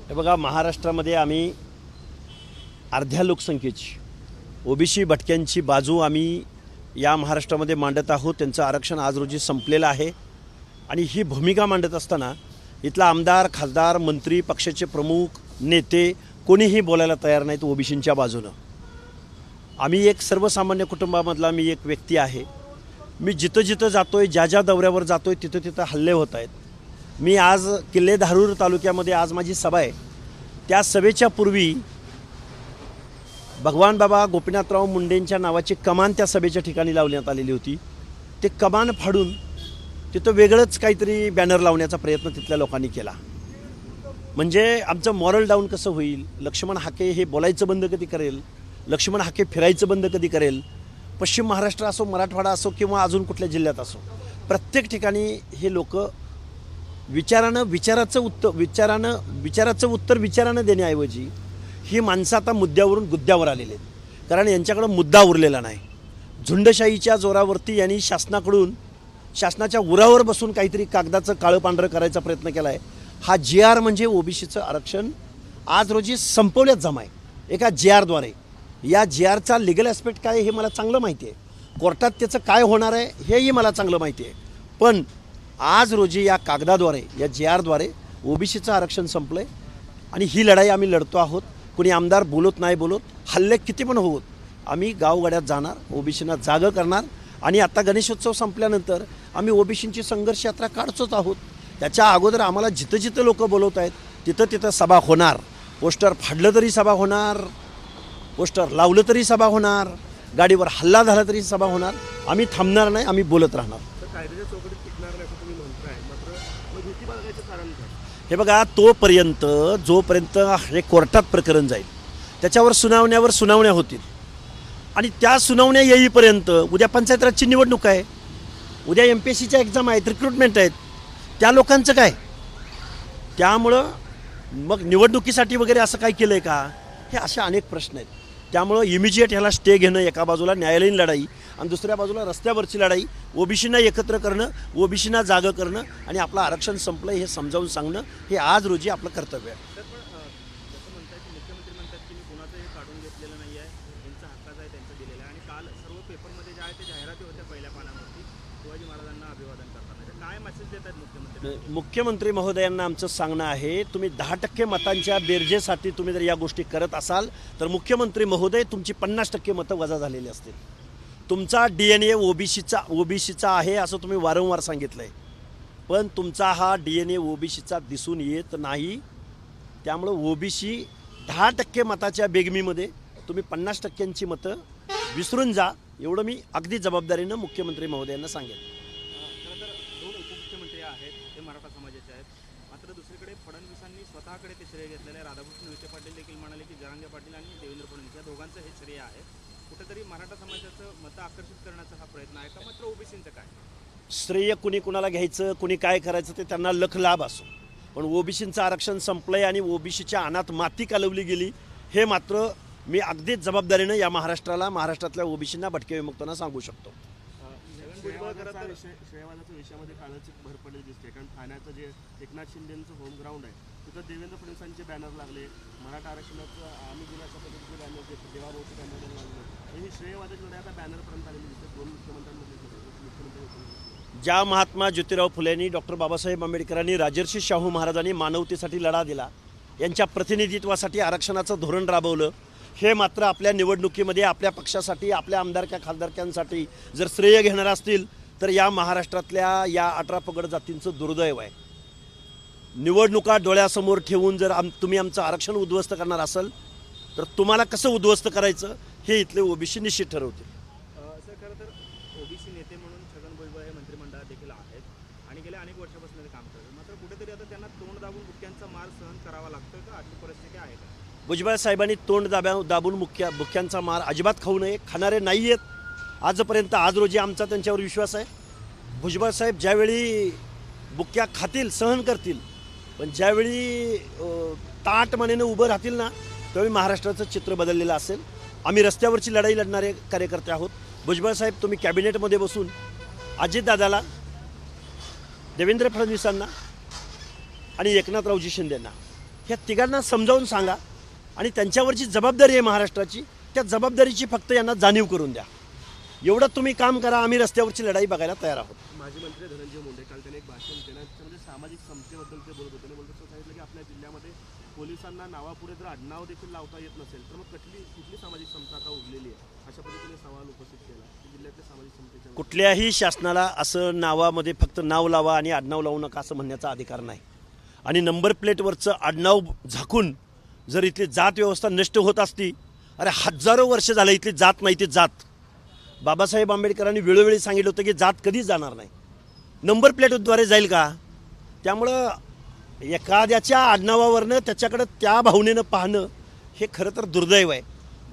हे बघा, महाराष्ट्रामध्ये आम्ही अर्ध्या लोकसंख्येची ओबीसी भटक्यांची बाजू आम्ही या महाराष्ट्रामध्ये मांडत आहोत. त्यांचं आरक्षण आज रोजी संपलेलं आहे आणि ही भूमिका मांडत असताना इथला आमदार, खासदार, मंत्री, पक्षाचे प्रमुख, नेते कोणीही बोलायला तयार नाहीत ओबीसींच्या बाजूनं. आम्ही एक सर्वसामान्य कुटुंबामधला मी एक व्यक्ती आहे. मी जिथं जिथं जातोय, ज्या ज्या दौऱ्यावर जातोय, तिथं तिथं हल्ले होत आहेत. मी आज किल्ले धारूर तालुक्यामध्ये आज माझी सभा आहे. त्या सभेच्या पूर्वी भगवान बाबा गोपीनाथराव मुंडेंच्या नावाची कमान त्या सभेच्या ठिकाणी लावण्यात आलेली होती. ते कमान फाडून तिथं वेगळंच काहीतरी बॅनर लावण्याचा प्रयत्न तिथल्या लोकांनी केला. म्हणजे आमचं मॉरल डाऊन कसं होईल? लक्ष्मण हाके हे बोलायचं बंद कधी करेल? लक्ष्मण हाके फिरायचं बंद कधी करेल? पश्चिम महाराष्ट्र असो, मराठवाडा असो किंवा अजून कुठल्या जिल्ह्यात असो, प्रत्येक ठिकाणी हे लोक विचाराचं उत्तर विचारानं देण्याऐवजी ही माणसं आता मुद्द्यावरून गुद्द्यावर आलेली आहेत. कारण यांच्याकडं मुद्दा उरलेला नाही. झुंडशाहीच्या जोरावरती यांनी शासनाच्या उरावर बसून काहीतरी कागदाचं काळं पांढरं करायचा प्रयत्न केला आहे. हा GR म्हणजे ओबीसीचं आरक्षण आज रोजी संपवण्यात जमा आहे एका GRद्वारे. या GRचा लिगल ॲस्पेक्ट काय हे मला चांगलं माहिती आहे. कोर्टात त्याचं काय होणार आहे हेही मला चांगलं माहिती आहे. पण आज रोजी या कागदाद्वारे, या GRद्वारे ओबीसीचं आरक्षण संपलं आहे आणि ही लढाई आम्ही लढतो आहोत. कोणी आमदार बोलत नाही बोलत, हल्ले किती पण होत, आम्ही गावगाड्यात जाणार, ओबीसींना जागं करणार. आणि आता गणेशोत्सव संपल्यानंतर आम्ही ओबीसींची संघर्ष यात्रा काढतोच आहोत. त्याच्या अगोदर आम्हाला जिथं जिथं लोक बोलवत आहेत तिथं तिथं सभा होणार. पोस्टर फाडलं तरी सभा होणार, पोस्टर लावलं तरी सभा होणार, गाडीवर हल्ला झाला तरी सभा होणार. आम्ही थांबणार नाही, आम्ही बोलत राहणार. हे बघा, जोपर्यंत हे कोर्टात प्रकरण जाईल, त्याच्यावर सुनावण्या होतील आणि त्या सुनावण्या येईपर्यंत उद्या पंचायत राजची निवडणूक आहे, उद्या MPSCच्या एक्झाम आहेत, रिक्रुटमेंट आहेत, त्या लोकांचं काय? त्यामुळं मग निवडणुकीसाठी वगैरे असं काय केलं आहे का? हे असे अनेक प्रश्न आहेत. त्यामुळं इमिजिएट ह्याला स्टे घेणं, एका बाजूला न्यायालयीन लढाई आणि दुसऱ्या बाजूला रस्त्यावरची लढाई, ओबीसींना एकत्र करणं, ओबीसींना जागं करणं आणि आपलं आरक्षण संपलं हे समजावून सांगणं, हे आज रोजी आपलं कर्तव्य आहे. मुख्यमंत्री म्हणतात की मी कोणाचंही काढून घेतलेलं नाही आहे, त्यांचा हक्काचं आहे, त्यांचं दिलेलं आहे. आणि काल सर्व पेपरमध्ये ज्या आहे ते जाहिराती होत्या पहिल्या पानावरती शिवाजी महाराजांना अभिवादन करताना. काय मेसेज देत आहेत मुख्यमंत्री महोदयांना आमचं सांगणं आहे, तुम्ही 10% मतांच्या बेरजेसाठी तुम्ही जर या गोष्टी करत असाल तर मुख्यमंत्री महोदय तुमची 50% मतं वजा झालेली असतील. तुमचा DNA ओबीसीचा आहे असं तुम्ही वारंवार सांगितलं आहे, पण तुमचा हा DNA ओबीसीचा दिसून येत नाही. त्यामुळं ओबीसी 10% मताच्या बेगमीमध्ये तुम्ही 50%ची मतं विसरून जा, एवढं मी अगदी जबाबदारीनं मुख्यमंत्री महोदयांना सांगेन. खरं तर दोन उपमुख्यमंत्री आहेत ते मराठा समाजाचे आहेत. मात्र दुसरीकडे फडणवीसांनी स्वतःकडे ते श्रेय घेतलेलं आहे. राधाकृष्ण विखे पाटील देखील म्हणाले की जरांगे पाटील आणि देवेंद्र फडणवीस या दोघांचं हे श्रेय आहे. कुठेतरी मराठा समाजाचं मतं आकर्षित करण्याचा हा प्रयत्न आहे का? मात्र ओबीसींचं काय श्रेय कुणी कुणाला घ्यायचं, कुणी काय करायचं ते त्यांना लख लाभ असो, पण ओबीसींचं आरक्षण संपलंय आणि ओबीसीच्या अनात माती कालवली गेली हे मात्र मी अगदीच जबाबदारीनं या महाराष्ट्रातल्या ओबीसींना भटके विमुक्तांना सांगू शकतो. श्रेयवादाच्या विषयामध्ये काळाची भर पडली दिसते. कारण ठाण्याचं जे एकनाथ शिंदेचं होम ग्राउंड आहे तिथं देवेंद्र फडणवीसांचे बॅनर लागले, मराठा आरक्षणाचं आम्ही दिल्याच्या पद्धतीचे बॅनर, जे देवाभाऊचे बॅनर लागले. ही श्रेयवादाची लढाई आता बॅनरपर्यंत आलेली दिसते. दोन मुख्यमंत्री ज्या महात्मा ज्योतिराव फुलेंनी, डॉक्टर बाबासाहेब आंबेडकरांनी, राजर्षी शाहू महाराजांनी मानवतेसाठी लढा दिला, यांच्या प्रतिनिधित्वासाठी आरक्षणाचं धोरण राबवलं, हे मात्र आपल्या निवडणुकीमध्ये आपल्या पक्षासाठी, आपल्या आमदारक्या खासदारक्यांसाठी जर श्रेय घेणार असतील तर या महाराष्ट्रातल्या या 18 पगड जातींचं दुर्दैव आहे. निवडणुका डोळ्यासमोर ठेवून जर तुम्ही आमचं आरक्षण उद्ध्वस्त करणार असाल तर तुम्हाला कसं उद्ध्वस्त करायचं हे इथले ओबीसी निश्चित ठरवतील. सर, खरं तर ओबीसी नेते म्हणून छगन भुजबळ हे मंत्रिमंडळात देखील आहेत आणि गेल्या अनेक वर्षापासून ते काम करतात. मात्र कुठेतरी आता त्यांना तोंड दाबून बुक्क्यांचा मार सहन करावा लागतोय का? अशी परिस्थिती आहे का? भुजबळ साहेबांनी तोंड दाबून बुक्क्यांचा मार अजिबात खाऊ नये. खाणारे नाही आहेत आजपर्यंत. आज रोजी आमचा त्यांच्यावर विश्वास आहे. भुजबळ साहेब ज्यावेळी बुक्क्या खातील, सहन करतील, पण ज्यावेळी ताटमानेनं उभं राहतील ना, त्यावेळी महाराष्ट्राचं चित्र बदललेलं असेल. आम्ही रस्त्यावरची लढाई लढणारे कार्यकर्ते आहोत. भुजबळ साहेब, तुम्ही कॅबिनेटमध्ये बसून अजितदादाला, देवेंद्र फडणवीसांना आणि एकनाथरावजी शिंदेंना ह्या तिघांना समजावून सांगा आणि त्यांच्यावरची जबाबदारी आहे महाराष्ट्राची, त्या जबाबदारीची फक्त यांना जाणीव करून द्या. एवढं तुम्ही काम करा, आम्ही रस्त्यावरची लढाई बघायला तयार आहोत. माजी मंत्री धनंजय मुंडे काल त्याने एक भाषण केलं, त्याच्यामध्ये सामाजिक समतेबद्दल ते बोलत होते आणि बोलत सांगितलं की आपल्या जिल्ह्यामध्ये पोलिसांना नावापुढे जर आडनाव देखील लावता येत नसेल तर मग कुठली सामाजिक समता आता उरलेली आहे, अशा पद्धतीने सवाल उपस्थित केला की जिल्ह्यातल्या सामाजिक समतेच्या कुठल्याही शासनाला असं नावामध्ये फक्त नाव लावा आणि आडनाव लावू नका असं म्हणण्याचा अधिकार नाही. आणि नंबर प्लेटवरचं आडनाव झाकून जर इथली जात व्यवस्था नष्ट होत असती, अरे हजारो वर्ष झालं इथली जात नाही ती जात. बाबासाहेब आंबेडकरांनी वेळोवेळी सांगितलं होतं की जात कधीच जाणार नाही, नंबर प्लेटद्वारे जाईल का. त्यामुळं एखाद्याच्या आडनावावरनं त्याच्याकडं त्या भावनेनं पाहणं हे खरं तर दुर्दैव आहे.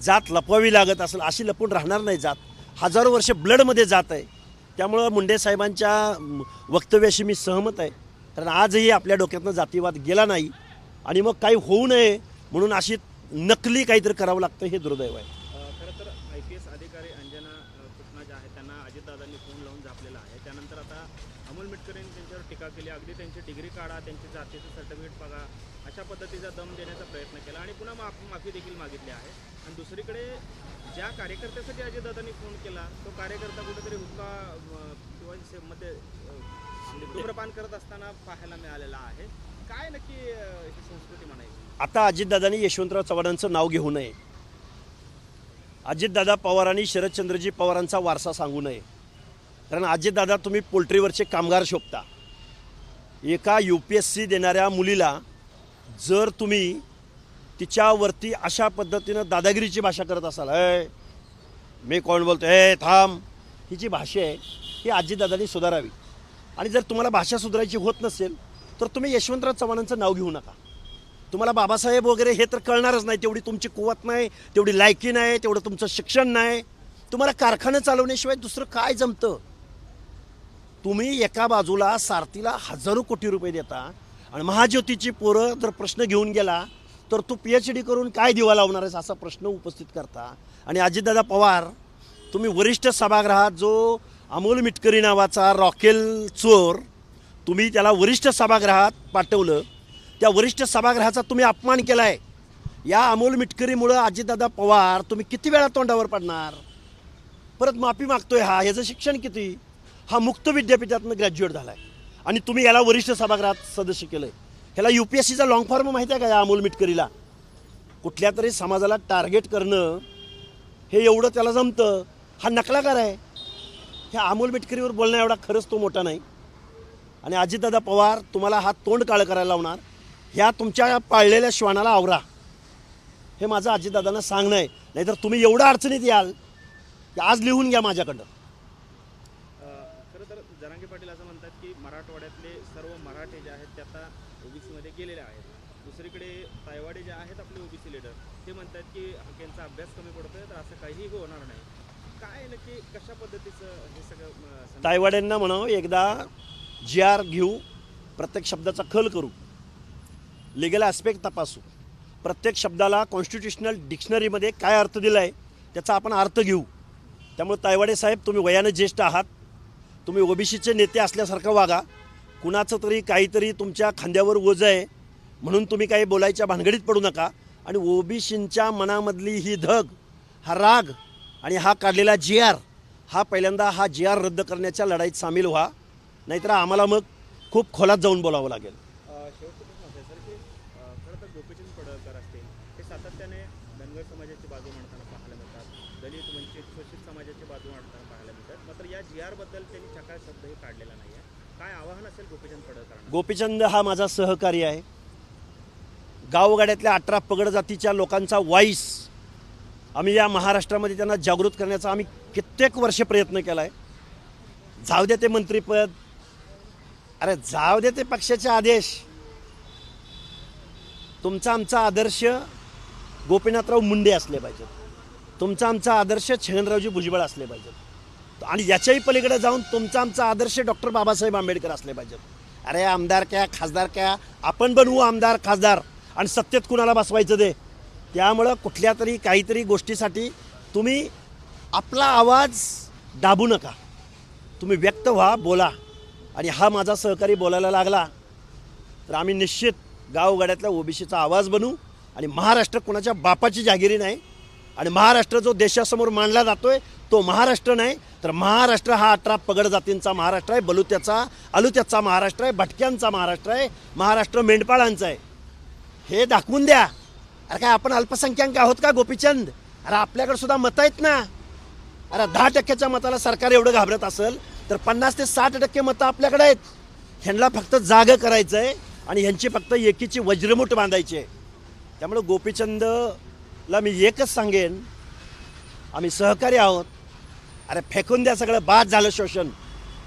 जात लपवावी लागत असेल अशी लपून राहणार नाही जात, हजारो वर्ष ब्लडमध्ये जात आहे. त्यामुळं मुंडे साहेबांच्या वक्तव्याशी मी सहमत आहे, कारण आजही आपल्या डोक्यातनं जातीवाद गेला नाही आणि मग काही होऊ नये म्हणून अशी नकली काहीतरी करावं लागतं, हे दुर्दैव आहे. खरं तर IPS अधिकारी अंजना कृष्णा जे आहेत त्यांना अजितदादांनी फोन लावून झापलेला आहे. त्यानंतर आता अमोल मिटकर यांनी त्यांच्यावर टीका केली, अगदी त्यांची डिग्री काढा, त्यांची जातीचं सर्टिफिकेट बघा, अशा पद्धतीचा दम देण्याचा प्रयत्न केला आणि पुन्हा माफी देखील मागितली आहे. आणि दुसरीकडे ज्या कार्यकर्त्यासाठी अजितदादांनी फोन केला तो कार्यकर्ता कुठेतरी हुक्का किंवा मध्ये धूम्रपान करत असताना पाहायला मिळालेला आहे. काय नक्की ही संस्कृती म्हणायची? आता अजितदादांनी यशवंतराव चव्हाणांचं नाव घेऊ नये, अजितदादा पवारांनी शरदचंद्रजी पवारांचा वारसा सांगू नये. कारण अजितदादा तुम्ही पोल्ट्रीवरचे कामगार शोभता. एका UPSC देणाऱ्या मुलीला जर तुम्ही तिच्यावरती अशा पद्धतीनं दादागिरीची भाषा करत असाल, मी कोण बोलतो, थांब, ही जी भाषा आहे ही अजितदादांनी सुधारावी. आणि जर तुम्हाला भाषा सुधारायची होत नसेल तर तुम्ही यशवंतराव चव्हाणांचं नाव घेऊ नका. तुम्हाला बाबासाहेब वगैरे हे तर कळणारच नाही, तेवढी तुमची कुवत नाही, तेवढी लायकी नाही, तेवढं तुमचं शिक्षण नाही. तुम्हाला कारखानं चालवण्याशिवाय दुसरं काय जमतं. तुम्ही एका बाजूला सारथीला हजारो कोटी रुपये देता आणि महाज्योतीची पोरं जर प्रश्न घेऊन गेला तर तू PhD करून काय दिवा लावणार आहेस असा प्रश्न उपस्थित करता. आणि अजितदादा पवार तुम्ही वरिष्ठ सभागृहात जो अमोल मिटकरी नावाचा रॉकेल चोर तुम्ही त्याला वरिष्ठ सभागृहात पाठवलं, त्या वरिष्ठ सभागृहाचा तुम्ही अपमान केला आहे. या अमोल मिटकरीमुळं अजितदादा पवार तुम्ही किती वेळा तोंडावर पडणार. परत माफी मागतोय हा, ह्याचं शिक्षण किती, हा मुक्त विद्यापीठातनं ग्रॅज्युएट झाला आहे आणि तुम्ही याला वरिष्ठ सभागृहात सदस्य केलं आहे. ह्याला UPSCचा लॉंग फॉर्म माहिती आहे का या अमोल मिटकरीला. कुठल्या तरी समाजाला टार्गेट करणं हे एवढं त्याला जमतं, हा नकलाकार आहे. ह्या अमोल मिटकरीवर बोलणं एवढा खरंच तो मोठा नाही. आणि अजितदादा पवार तुम्हाला हा तोंड काळं करायला लावणार, ह्या तुमच्या पाळलेल्या श्वानाला आवरा, हे माझं अजितदादांना सांगणं आहे. नाहीतर तुम्ही एवढ्या अडचणीत याल की आज लिहून घ्या माझ्याकडं. खरं तर जरांगे पाटील असं म्हणतात की मराठवाड्यातले सर्व मराठे जे आहेत ते आता OBC मध्ये गेलेले आहेत. दुसरीकडे तायवाडे जे आहेत आपले OBC लीडर ते म्हणतात की त्यांचा अभ्यास कमी पडतोय, तर असं काहीही होणार नाही. काय नक्की कशा पद्धतीचं हे सगळं? तायवाड्यांना म्हणावं एकदा GR घेऊ, प्रत्येक शब्दाचा खल करू, लिगल ॲस्पेक्ट तपासू, प्रत्येक शब्दाला कॉन्स्टिट्युशनल डिक्शनरीमध्ये काय अर्थ दिला आहे त्याचा आपण अर्थ घेऊ. त्यामुळे तायवाडे साहेब तुम्ही वयानं ज्येष्ठ आहात, तुम्ही OBCचे नेते असल्यासारखं वागा. कुणाचं तरी काहीतरी तुमच्या खांद्यावर ओझं आहे म्हणून तुम्ही काही बोलायच्या भानगडीत पडू नका. आणि OBCच्या मनामधली ही धग, हा राग आणि हा काढलेला GR, हा पहिल्यांदा हा GR रद्द करण्याच्या लढाईत सामील व्हा, नाहीतर आम्हाला मग खूप खोलात जाऊन बोलावं लागेल. शेवटचं प्रश्न असा आहे सर की खरं तर गोपीचंद पडळकर असतील ते सातत्याने धनगर समाजाची बाजू मांडताना पाहायला मिळतात, दलित वंचित शोषित समाजाची बाजू मांडताना पाहायला मिळतात. मात्र या GR बद्दल त्यांनी चकार शब्दही काढलेला नाही आहे. काय आवाहन असेल गोपीचंद पडळकरांना? गोपीचंद हा माझा सहकारी आहे. गावगाड्यातल्या 18 पगड जातीच्या लोकांचा वॉईस आम्ही या महाराष्ट्रामध्ये त्यांना जागृत करण्याचा आम्ही कित्येक वर्ष प्रयत्न केला आहे. जाऊ दे ते मंत्रिपद, अरे जाऊ दे ते पक्षाचे आदेश. तुमचा आमचा आदर्श गोपीनाथराव मुंडे असले पाहिजेत, तुमचा आमचा आदर्श छगनरावजी भुजबळ असले पाहिजेत आणि याच्याही पलीकडे जाऊन तुमचा आमचा आदर्श डॉक्टर बाबासाहेब आंबेडकर असले पाहिजेत. अरे आमदार क्या खासदार क्या, आपण बनवू आमदार खासदार आणि सत्तेत कुणाला बसवायचं दे. त्यामुळं कुठल्या तरी काहीतरी गोष्टीसाठी तुम्ही आपला आवाज दाबू नका, तुम्ही व्यक्त व्हा, बोला. आणि हा माझा सहकारी बोलायला लागला तर आम्ही निश्चित गावगाड्यातल्या ओबीसीचा आवाज बनू आणि महाराष्ट्र कोणाच्या बापाची जागिरी नाही आणि महाराष्ट्र जो देशासमोर मांडला जातोय तो महाराष्ट्र नाही तर महाराष्ट्र हा 18 पगड जातींचा महाराष्ट्र आहे, बलुत्याचा अलुत्याचा महाराष्ट्र आहे, भटक्यांचा महाराष्ट्र आहे, महाराष्ट्र मेंढपाळांचा आहे. हे दाखवून द्या. अरे काय आपण अल्पसंख्याक आहोत का गोपीचंद? अरे आपल्याकडे सुद्धा मतं आहेत ना. अरे 10% मताला सरकार एवढं घाबरत असेल तर 50 ते 60% मतं आपल्याकडे आहेत. ह्यांना फक्त जागं करायचं आहे आणि ह्यांची फक्त एकीची वज्रमुठ बांधायची आहे. त्यामुळे गोपीचंदला मी एकच सांगेन, आम्ही सहकारी आहोत. अरे फेकून द्या सगळं, बाद झालं शोषण.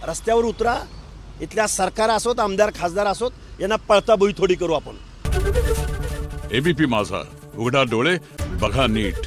रस्त्यावर उतरा. इथल्या सरकार असोत, आमदार खासदार असोत, यांना पळताबुई थोडी करू आपण. एबीपी माझा, उघडा डोळे बघा नीट.